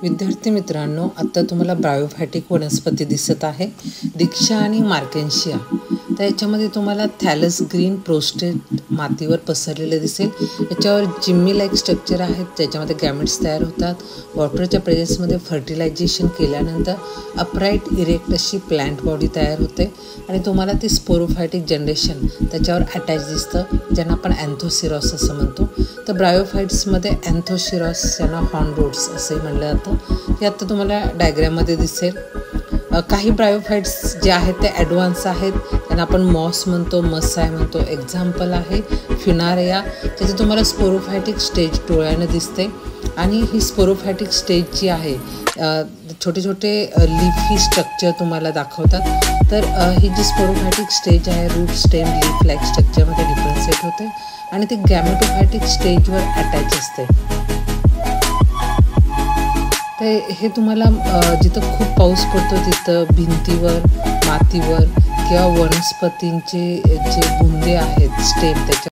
विद्यार्थी मित्रांनो, आता तुम्हाला ब्रायोफायटिक वनस्पती दिसत आहे, दीक्षा आणि मार्केन्शिया. तर याच्यामध्ये तुम्हाला थॅलस ग्रीन प्रोस्टेट मातीवर पसरलेले दिसेल. याच्यावर जिम्मी लाईक स्ट्रक्चर आहेत, ज्याच्यामध्ये गॅमेट्स तयार होतात. वॉटरच्या प्रेझेन्समध्ये फर्टिलायझेशन केल्यानंतर अपराईट इरेक्ट अशी प्लांट बॉडी तयार होते आणि तुम्हाला ती स्पोरोफायटिक जनरेशन त्याच्यावर अटॅच दिसतं, ज्यांना आपण अँथोसिरॉस असं म्हणतो. तर ब्रायोफाइट्समध्ये अँथोसिरॉस यांना हॉर्न रोड्स असंही म्हणलं जातं. हे आता तुम्हाला डायग्रॅममध्ये दिसेल. काही ब्रायोफाइट्स जे आहेत ते ॲडव्हान्स आहेत, त्यांना आपण मॉस म्हणतो, मसाय म्हणतो. एक्झाम्पल आहे फ्युनारिया, त्याचे तुम्हाला स्पोरोफायटिक स्टेज डोळ्यानं दिसते. आणि ही स्पोरोफायटिक स्टेज जी आहे, छोटे छोटे लिफी स्ट्रक्चर तुम्हाला दाखवतात. तर ही जी स्पोरोफायटिक स्टेज आहे, रूट स्टेम लीफ लाईक स्ट्रक्चरमध्ये डिफरन्शिएट होते आणि ती गॅमेटोफायटिक स्टेजवर अटॅच असते. तर हे तुम्हाला जिथं खूप पाऊस पडतो तिथं भिंतीवर, मातीवर किंवा वनस्पतींचे जे बुंदे आहेत स्टेम त्याच्या